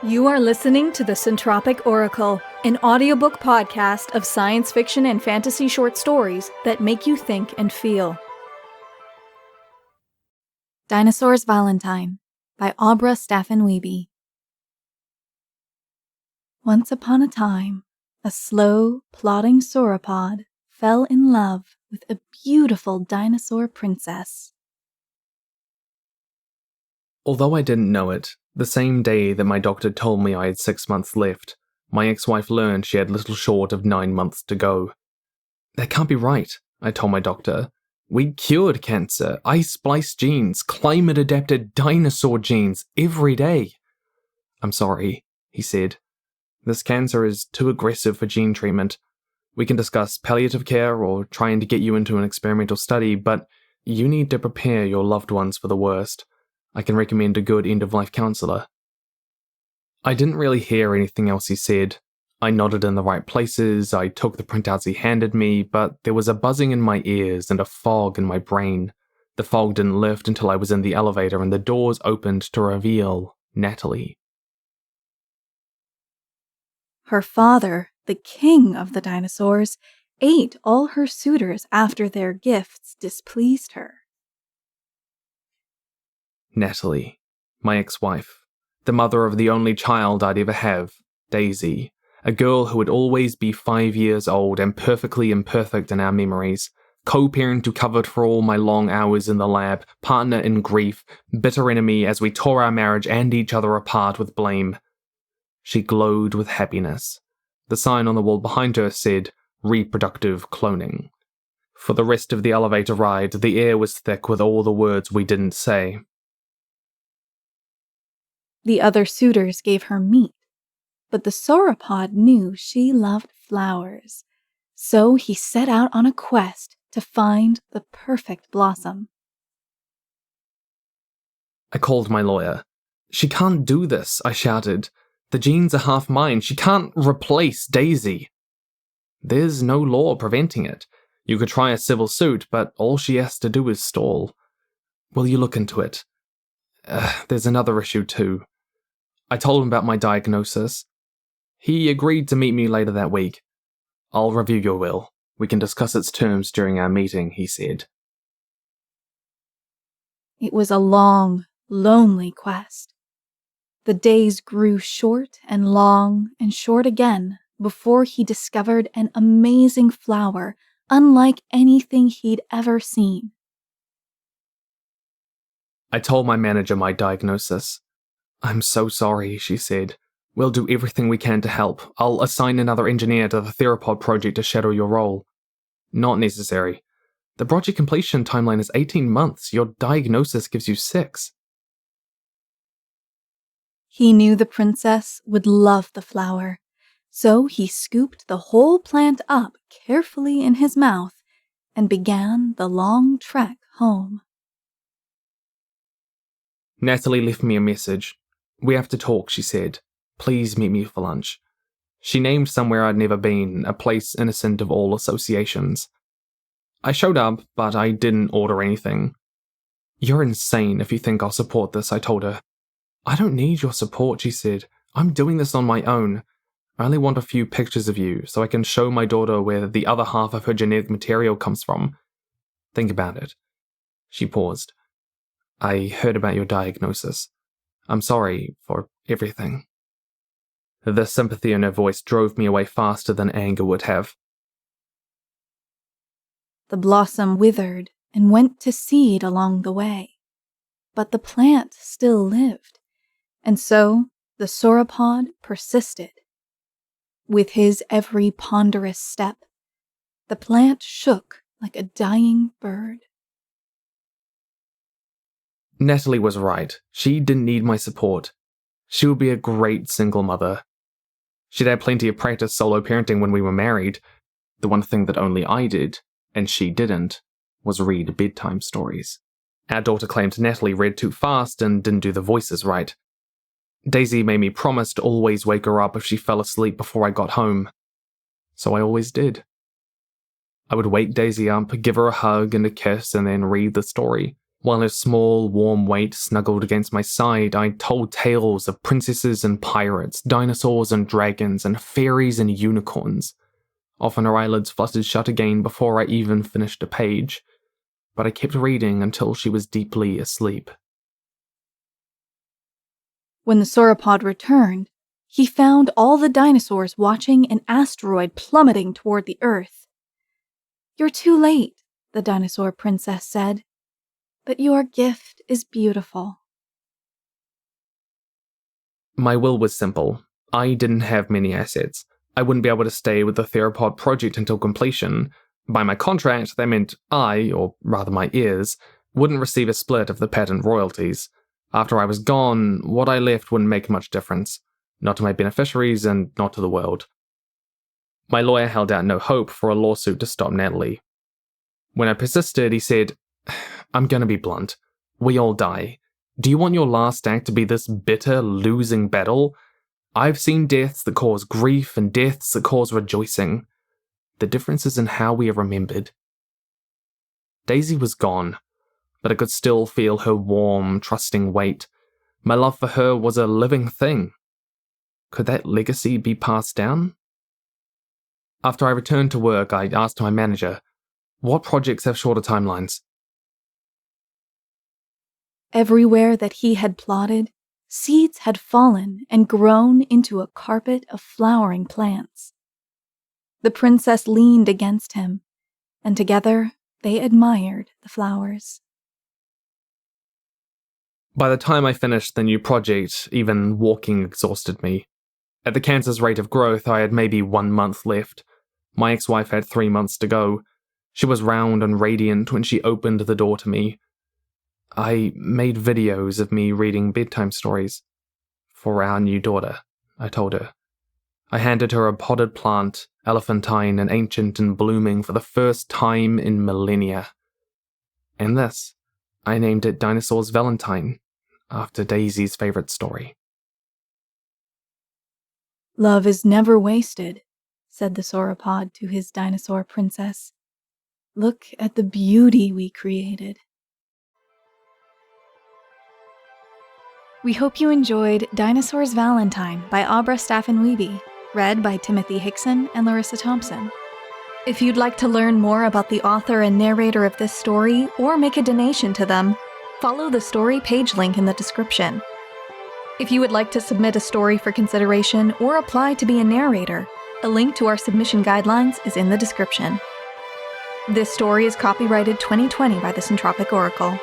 You are listening to the Centropic Oracle, an audiobook podcast of science fiction and fantasy short stories that make you think and feel. Dinosaur's Valentine by Abra Staffin-Wiebe. Once upon a time, a slow, plodding sauropod fell in love with a beautiful dinosaur princess. Although I didn't know it, the same day that my doctor told me I had 6 months left, my ex-wife learned she had little short of 9 months to go. That can't be right, I told my doctor. We cured cancer, I spliced genes, climate-adapted dinosaur genes every day. I'm sorry, he said. This cancer is too aggressive for gene treatment. We can discuss palliative care or trying to get you into an experimental study, but you need to prepare your loved ones for the worst. I can recommend a good end-of-life counselor. I didn't really hear anything else he said. I nodded in the right places, I took the printouts he handed me, but there was a buzzing in my ears and a fog in my brain. The fog didn't lift until I was in the elevator and the doors opened to reveal Natalie. Her father, the king of the dinosaurs, ate all her suitors after their gifts displeased her. Natalie, my ex-wife, the mother of the only child I'd ever have, Daisy, a girl who would always be 5 years old and perfectly imperfect in our memories, co-parent who covered for all my long hours in the lab, partner in grief, bitter enemy as we tore our marriage and each other apart with blame. She glowed with happiness. The sign on the wall behind her said, reproductive cloning. For the rest of the elevator ride, the air was thick with all the words we didn't say. The other suitors gave her meat, but the sauropod knew she loved flowers, so he set out on a quest to find the perfect blossom. I called my lawyer. She can't do this, I shouted. The genes are half mine. She can't replace Daisy. There's no law preventing it. You could try a civil suit, but all she has to do is stall. Will you look into it? There's another issue too. I told him about my diagnosis. He agreed to meet me later that week. I'll review your will. We can discuss its terms during our meeting, he said. It was a long, lonely quest. The days grew short and long and short again before he discovered an amazing flower unlike anything he'd ever seen. I told my manager my diagnosis. I'm so sorry, she said. We'll do everything we can to help. I'll assign another engineer to the theropod project to shadow your role. Not necessary. The project completion timeline is 18 months. Your diagnosis gives you 6. He knew the princess would love the flower, so he scooped the whole plant up carefully in his mouth and began the long trek home. Natalie left me a message. We have to talk, she said. Please meet me for lunch. She named somewhere I'd never been, a place innocent of all associations. I showed up, but I didn't order anything. You're insane if you think I'll support this, I told her. I don't need your support, she said. I'm doing this on my own. I only want a few pictures of you so I can show my daughter where the other half of her genetic material comes from. Think about it. She paused. I heard about your diagnosis. I'm sorry for everything. The sympathy in her voice drove me away faster than anger would have. The blossom withered and went to seed along the way, but the plant still lived, and so the sauropod persisted. With his every ponderous step, the plant shook like a dying bird. Natalie was right. She didn't need my support. She would be a great single mother. She'd had plenty of practice solo parenting when we were married. The one thing that only I did, and she didn't, was read bedtime stories. Our daughter claimed Natalie read too fast and didn't do the voices right. Daisy made me promise to always wake her up if she fell asleep before I got home. So I always did. I would wake Daisy up, give her a hug and a kiss, and then read the story, While her small, warm weight snuggled against my side, I told tales of princesses and pirates, dinosaurs and dragons, and fairies and unicorns. Often her eyelids fluttered shut again before I even finished a page, but I kept reading until she was deeply asleep. When the sauropod returned, he found all the dinosaurs watching an asteroid plummeting toward the Earth. "You're too late," the dinosaur princess said, "but your gift is beautiful." My will was simple. I didn't have many assets. I wouldn't be able to stay with the theropod project until completion. By my contract, that meant I, or rather my heirs, wouldn't receive a split of the patent royalties. After I was gone, what I left wouldn't make much difference. Not to my beneficiaries and not to the world. My lawyer held out no hope for a lawsuit to stop Natalie. When I persisted, he said, "I'm gonna be blunt. We all die. Do you want your last act to be this bitter, losing battle? I've seen deaths that cause grief and deaths that cause rejoicing. The difference is in how we are remembered." Daisy was gone, but I could still feel her warm, trusting weight. My love for her was a living thing. Could that legacy be passed down? After I returned to work, I asked my manager, "What projects have shorter timelines?" Everywhere that he had plotted, seeds had fallen and grown into a carpet of flowering plants. The princess leaned against him, and together they admired the flowers. By the time I finished the new project, even walking exhausted me. At the cancer's rate of growth, I had maybe 1 month left. My ex-wife had 3 months to go. She was round and radiant when she opened the door to me. I made videos of me reading bedtime stories. For our new daughter, I told her. I handed her a potted plant, elephantine and ancient and blooming for the first time in millennia. And this, I named it Dinosaur's Valentine, after Daisy's favorite story. "Love is never wasted," said the sauropod to his dinosaur princess. "Look at the beauty we created." We hope you enjoyed Dinosaur's Valentine by Abra Staffin-Wiebe, read by Timothy Hickson and Larissa Thompson. If you'd like to learn more about the author and narrator of this story or make a donation to them, follow the story page link in the description. If you would like to submit a story for consideration or apply to be a narrator, a link to our submission guidelines is in the description. This story is copyrighted 2020 by the Centropic Oracle.